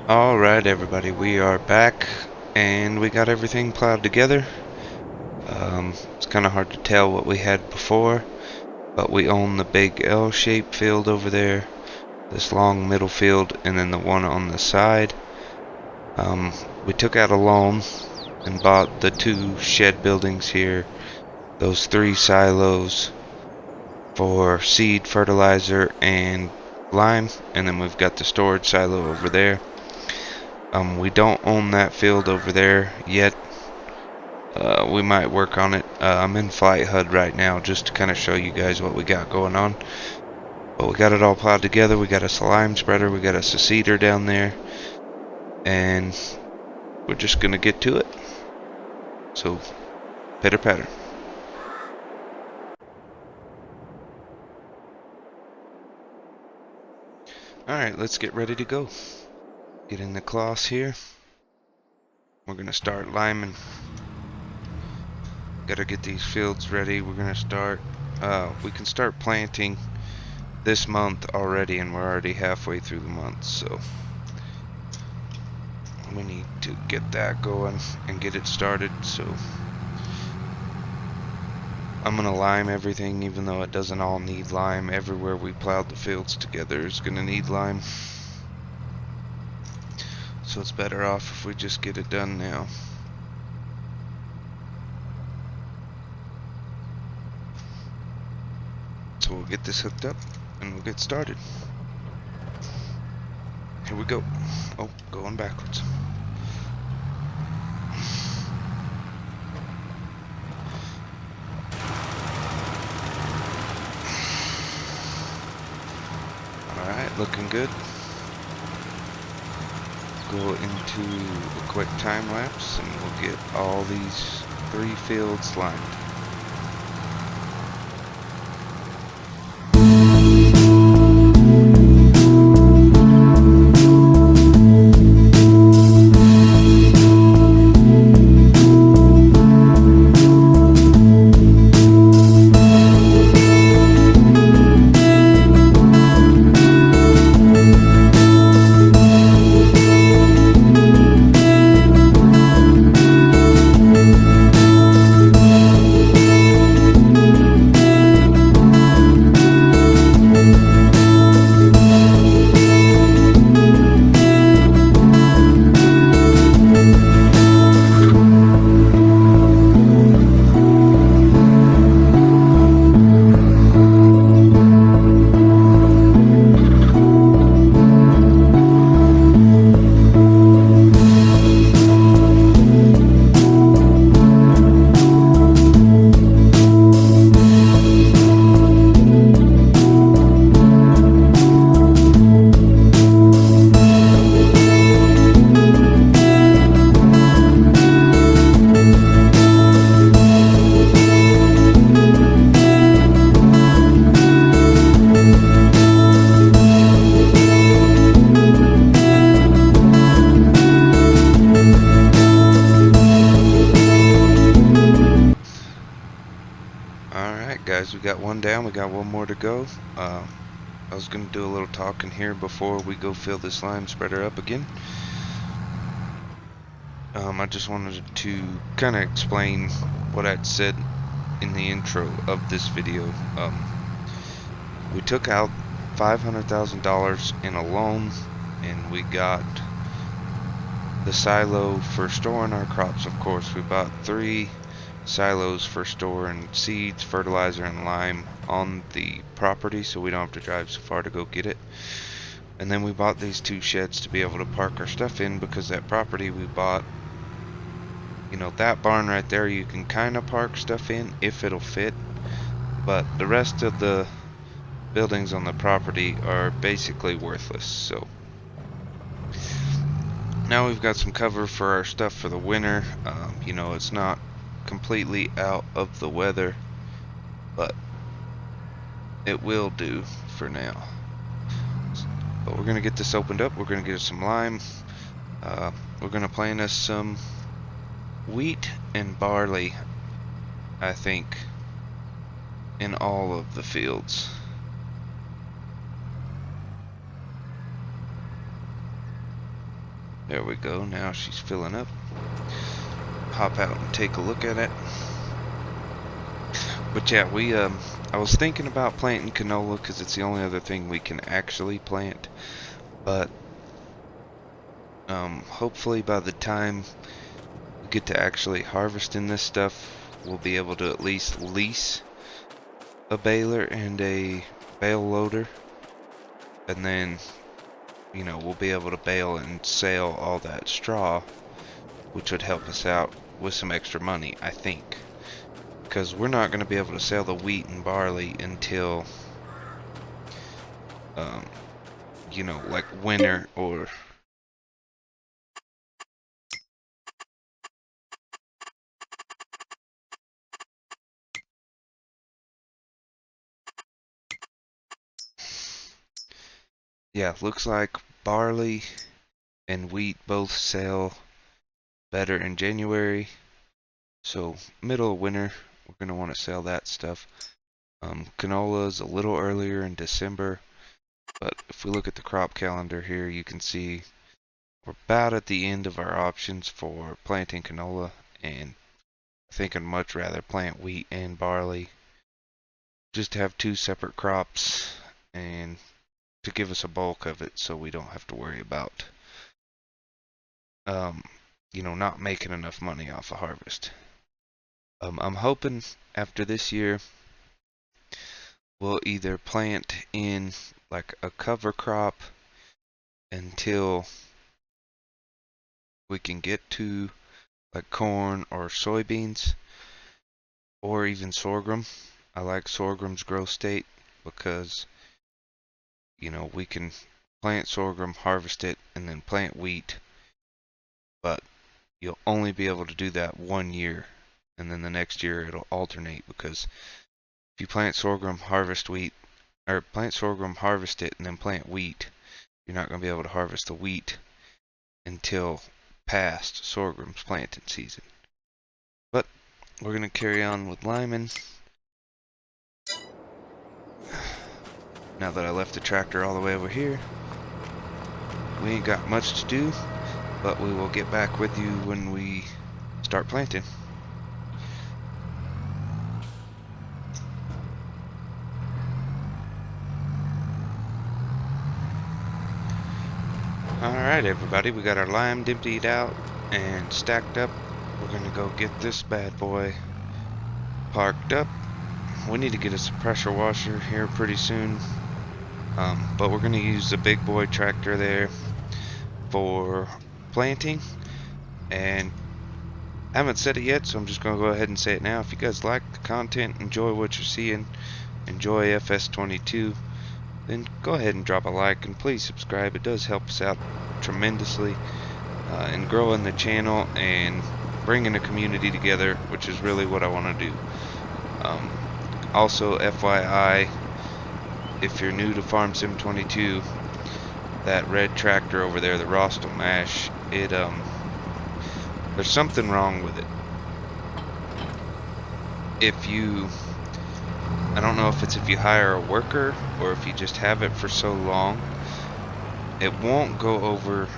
Alright everybody, we are back and we got everything plowed together. It's kind of hard to tell what we had before, but we own the big L-shaped field over there, this long middle field, and then the one on the side. We took out a loan and bought the two shed buildings here, those 3 silos for seed, fertilizer, and lime, and then we've got the storage silo over there. We don't own that field over there yet. We might work on it. I'm in Flight HUD right now just to kind of show you guys what we got going on. But we got it all plowed together. We got a slime spreader, we got a seceder down there, and we're just gonna get to it. So, pitter patter. Alright, let's get ready to go. Get in the cloths here. We're gonna start liming. Gotta get these fields ready. We're gonna start, we can start planting this month already, and we're already halfway through the month, so we need to get that going and get it started. So I'm gonna lime everything, even though it doesn't all need lime. Everywhere we plowed the fields together is gonna need lime, so it's better off if we just get it done now. So we'll get this hooked up and we'll get started. Here we go. Oh, going backwards. Alright, looking good. Go into a quick time lapse and we'll get all these 3 fields lined. Guys, we got one down, we got one more to go. I was gonna do a little talking here before we go fill this lime spreader up again. I just wanted to kind of explain what I'd said in the intro of this video. We took out $500,000 in a loan, and we got the silo for storing our crops. Of course, we bought 3 silos for storing seeds, fertilizer, and lime on the property, so we don't have to drive so far to go get it. And then we bought these 2 sheds to be able to park our stuff in, because that property we bought, you know, that barn right there, you can kind of park stuff in if it'll fit, but the rest of the buildings on the property are basically worthless. So now we've got some cover for our stuff for the winter. You know, it's not completely out of the weather, but it will do for now. But we're gonna get this opened up. We're gonna get us some lime. We're gonna plant us some wheat and barley, I think, in all of the fields. There we go. Now she's filling up. Hop out and take a look at it. But yeah, I was thinking about planting canola because it's the only other thing we can actually plant. But hopefully by the time we get to actually harvesting this stuff, we'll be able to at least lease a baler and a bale loader, and then we'll be able to bale and sell all that straw, which would help us out with some extra money, I think, because we're not going to be able to sell the wheat and barley until like winter or yeah, looks like barley and wheat both sell better in January. So middle of winter, we're going to want to sell that stuff. Canola is a little earlier in December, but if we look at the crop calendar here, you can see we're about at the end of our options for planting canola, and I think I'd much rather plant wheat and barley, just to have two separate crops and to give us a bulk of it so we don't have to worry about not making enough money off a harvest. I'm hoping after this year we'll either plant in like a cover crop until we can get to like corn or soybeans or even sorghum. I like sorghum's growth state because we can plant sorghum, harvest it, and then plant wheat, but you'll only be able to do that 1 year, and then the next year it'll alternate, because if you plant sorghum, harvest wheat, or plant sorghum, harvest it, and then plant wheat, you're not going to be able to harvest the wheat until past sorghum's planting season. But we're going to carry on with liming. Now that I left the tractor all the way over here, we ain't got much to do, but we will get back with you when we start planting. Alright everybody, we got our lime emptied out and stacked up. We're gonna go get this bad boy parked up. We need to get us a pressure washer here pretty soon, but we're gonna use the big boy tractor there for planting. And I haven't said it yet, so I'm just gonna go ahead and say it now. If you guys like the content, enjoy what you're seeing, enjoy FS22, then go ahead and drop a like, and please subscribe. It does help us out tremendously in growing the channel and bringing the community together, which is really what I want to do. Also, FYI, if you're new to Farm Sim 22, that red tractor over there, the Rostel Mash, there's something wrong with it. I don't know if it's if you hire a worker or if you just have it for so long, it won't go over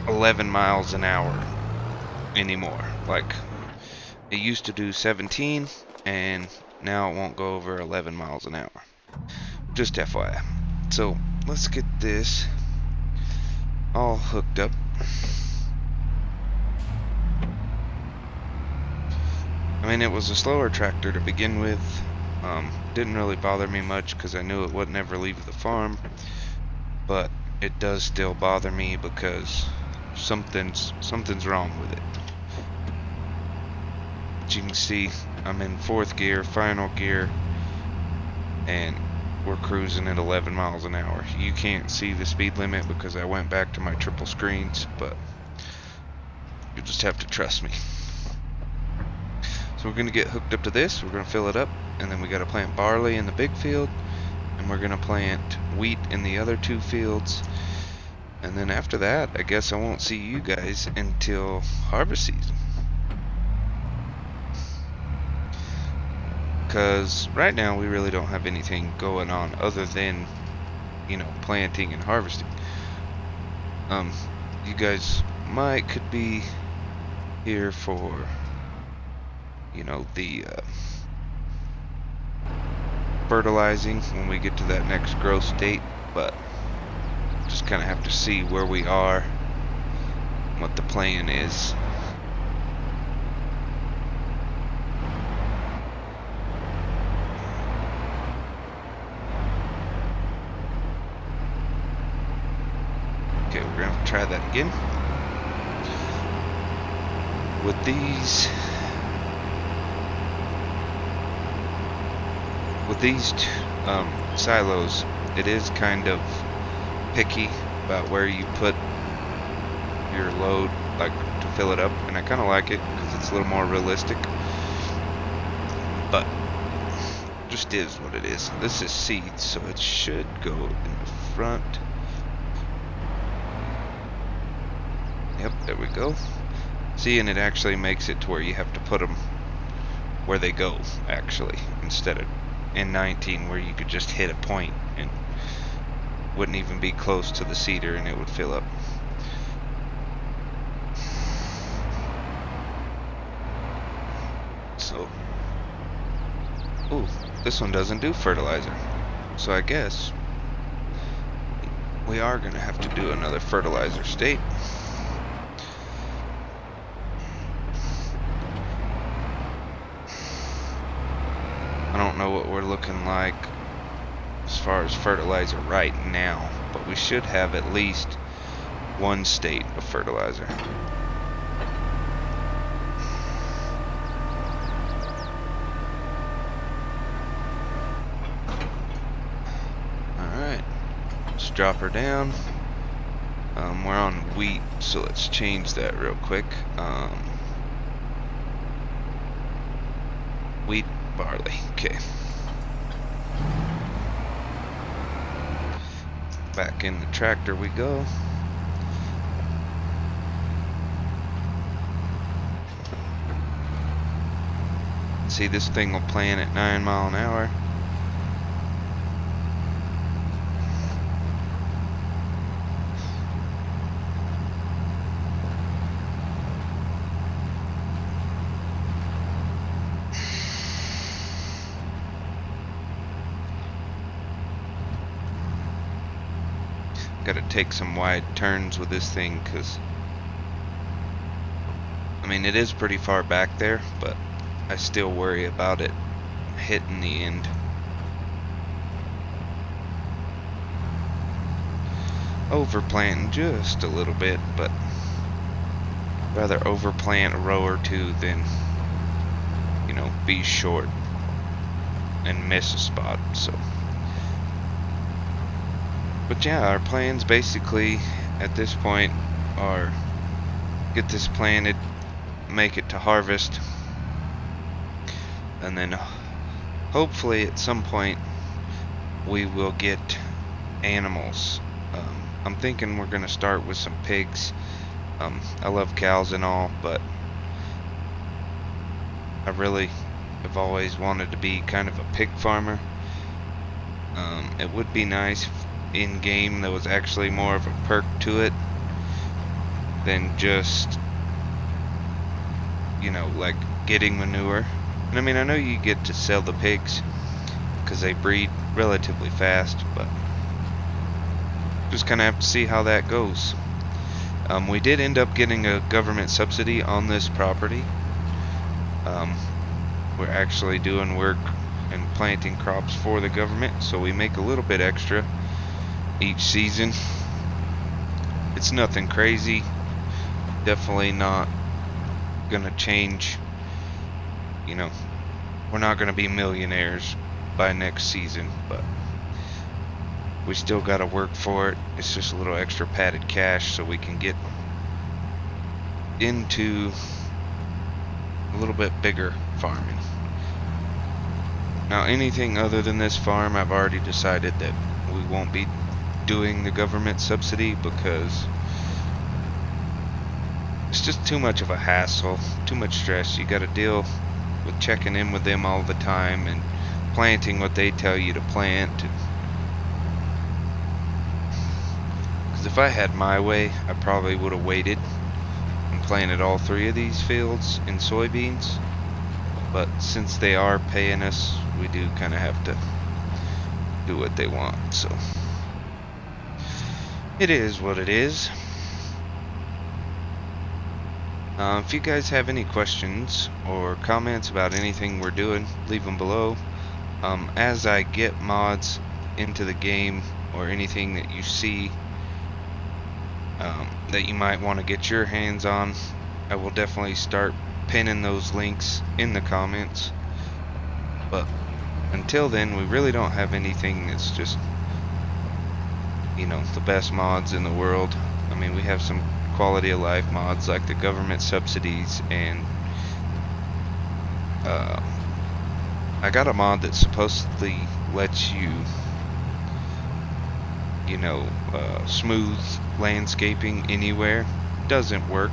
11 miles an hour anymore. Like, it used to do 17, and now it won't go over 11 miles an hour. Just FYI. So, let's get this all hooked up. I mean, it was a slower tractor to begin with. Didn't really bother me much because I knew it would never leave the farm, but it does still bother me because something's wrong with it. But you can see I'm in 4th gear, final gear, and we're cruising at 11 miles an hour. You can't see the speed limit because I went back to my triple screens, but you just have to trust me. So we're going to get hooked up to this, we're going to fill it up, and then we got to plant barley in the big field, and we're going to plant wheat in the other 2 fields. And then after that, I guess I won't see you guys until harvest season. Because right now we really don't have anything going on other than, planting and harvesting. you guys could be here for, you know, the fertilizing when we get to that next growth state, but just kind of have to see where we are, what the plan is. Okay, we're gonna have to try that again. With these silos, it is kind of picky about where you put your load, like to fill it up, and I kind of like it because it's a little more realistic, but just is what it is. This is seeds, so it should go in the front. Yep, there we go. See, and it actually makes it to where you have to put them where they go, actually, instead of in 19 where you could just hit a point and wouldn't even be close to the seeder and it would fill up. So, ooh, this one doesn't do fertilizer, so I guess we are gonna have to do another fertilizer state. I don't know what we're looking like as far as fertilizer right now, but we should have at least one state of fertilizer. Alright, let's drop her down. We're on wheat, so let's change that real quick. Wheat, barley, okay. Back in the tractor we go. See, this thing will plan at 9 miles an hour. Gotta take some wide turns with this thing, because I mean, it is pretty far back there, but I still worry about it hitting the end. Overplanting just a little bit, but rather overplant a row or two than, you know, be short and miss a spot. So, but yeah, our plans basically at this point are get this planted, make it to harvest, and then hopefully at some point we will get animals. I'm thinking we're gonna start with some pigs. I love cows and all, but I really have always wanted to be kind of a pig farmer. It would be nice if in game there was actually more of a perk to it than just, you know, like getting manure. And I mean, I know you get to sell the pigs because they breed relatively fast, but just kind of have to see how that goes. We did end up getting a government subsidy on this property. We're actually doing work and planting crops for the government, so we make a little bit extra each season. It's nothing crazy, definitely not gonna change, you know, we're not gonna be millionaires by next season, but we still gotta work for it. It's just a little extra padded cash so we can get into a little bit bigger farming. Now, anything other than this farm, I've already decided that we won't be doing the government subsidy because it's just too much of a hassle, too much stress. You got to deal with checking in with them all the time and planting what they tell you to plant. Because If I had my way, I probably would have waited and planted all 3 of these fields in soybeans. But since they are paying us, we do kind of have to do what they want. So it is what it is. If you guys have any questions or comments about anything we're doing, leave them below. As I get mods into the game or anything that you see that you might want to get your hands on, I will definitely start pinning those links in the comments. But until then, we really don't have anything that's just, you know, the best mods in the world. I mean, we have some quality of life mods like the government subsidies, and I got a mod that supposedly lets you, you know, smooth landscaping anywhere. Doesn't work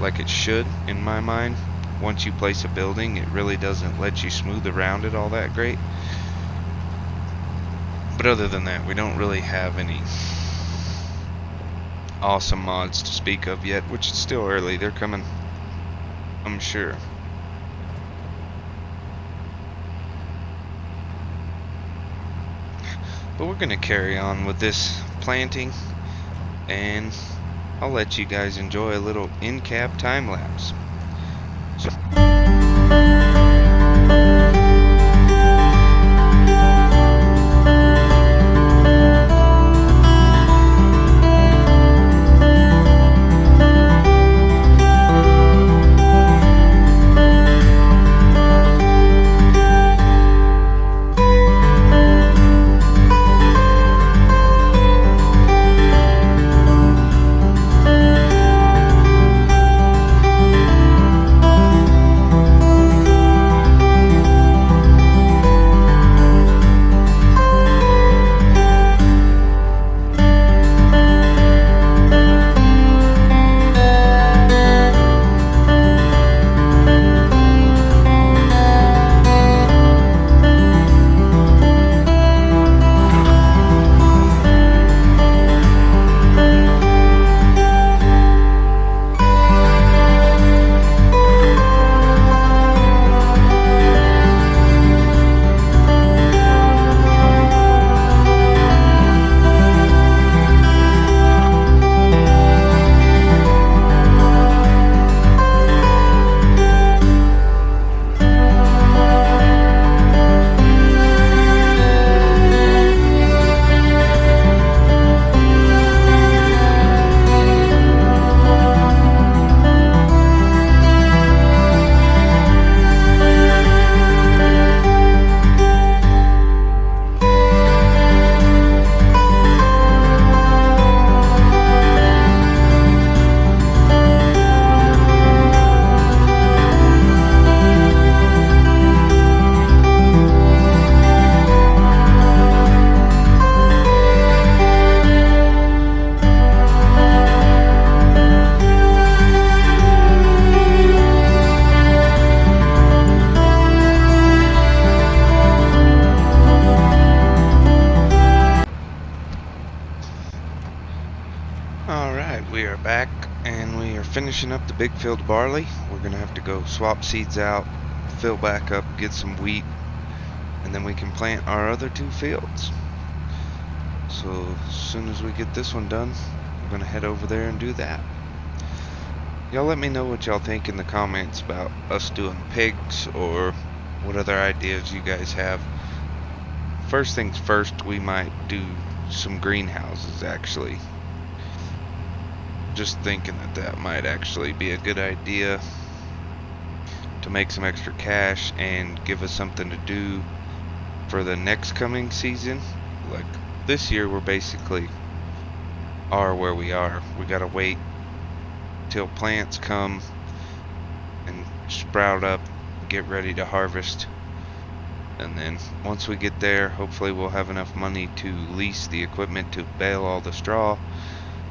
like it should in my mind. Once you place a building, it really doesn't let you smooth around it all that great. But other than that, we don't really have any awesome mods to speak of yet, which is still early. They're coming, I'm sure. But we're gonna carry on with this planting, and I'll let you guys enjoy a little in-cab time lapse. Alright, we are back and we are finishing up the big field barley. We're going to have to go swap seeds out, fill back up, get some wheat, and then we can plant our other 2 fields. So as soon as we get this one done, I'm going to head over there and do that. Y'all let me know what y'all think in the comments about us doing pigs or what other ideas you guys have. First things first, we might do some greenhouses actually. Just thinking that that might actually be a good idea to make some extra cash and give us something to do for the next coming season. Like this year we're basically are where we are. We gotta wait till plants come and sprout up, get ready to harvest, and then once we get there, hopefully we'll have enough money to lease the equipment to bale all the straw,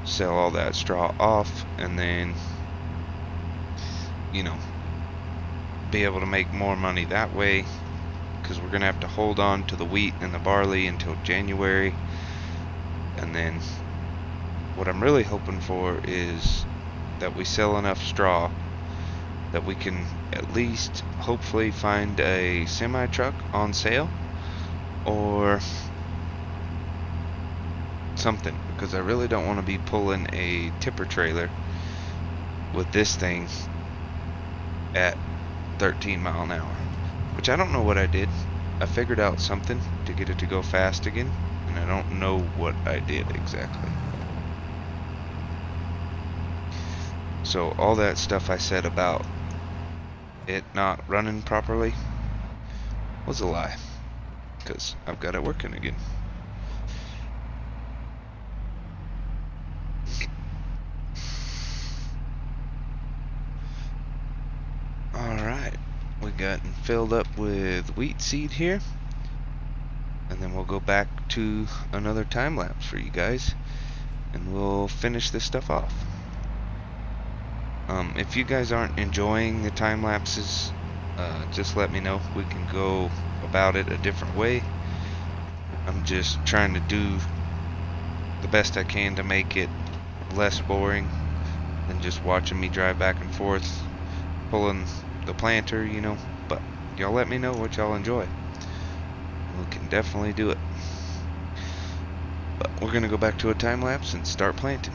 sell all that straw off, and then, you know, be able to make more money that way, because we're gonna have to hold on to the wheat and the barley until January, and then what I'm really hoping for is that we sell enough straw that we can at least hopefully find a semi-truck on sale or something, because I really don't want to be pulling a tipper trailer with this thing at 13 mile an hour, which I don't know what I did. I figured out something to get it to go fast again, and I don't know what I did exactly. So all that stuff I said about it not running properly was a lie, because I've got it working again. Alright, we got filled up with wheat seed here, and then we'll go back to another time lapse for you guys, and we'll finish this stuff off. If you guys aren't enjoying the time lapses, just let me know. We can go about it a different way. I'm just trying to do the best I can to make it less boring than just watching me drive back and forth pulling the planter, you know. But y'all let me know what y'all enjoy. We can definitely do it. But we're gonna go back to a time lapse and start planting.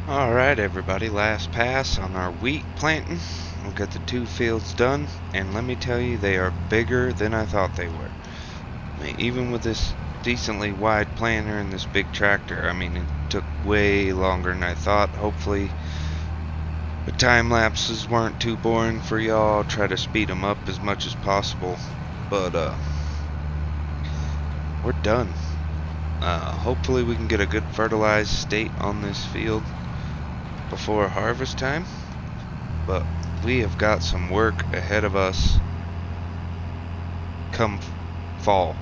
Alright everybody, last pass on our wheat planting. We've got the 2 fields done, and let me tell you, they are bigger than I thought they were. I mean, even with this decently wide planter and this big tractor, I mean, it took way longer than I thought. Hopefully the time lapses weren't too boring for y'all. I'll try to speed them up as much as possible, but we're done. Hopefully we can get a good fertilized state on this field before harvest time, but we have got some work ahead of us come fall,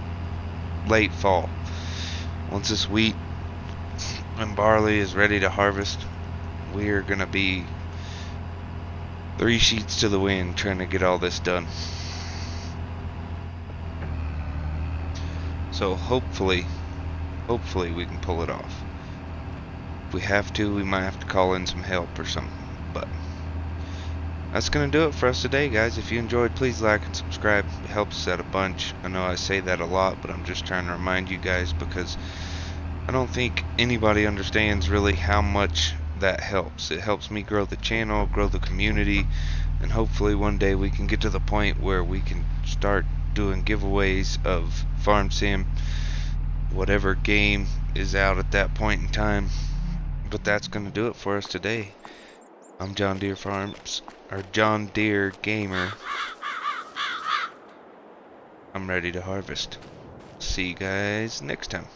late fall. Once this wheat and barley is ready to harvest, we're gonna be three sheets to the wind trying to get all this done. So hopefully we can pull it off. If we have to, we might have to call in some help or something. But that's going to do it for us today, guys. If you enjoyed, please like and subscribe. It helps us out a bunch. I know I say that a lot, but I'm just trying to remind you guys because I don't think anybody understands really how much that helps. It helps me grow the channel, grow the community, and hopefully one day we can get to the point where we can start doing giveaways of Farm Sim, whatever game is out at that point in time. But that's going to do it for us today. I'm John Deere Farms, or John Deere Gamer. I'm ready to harvest. See you guys next time.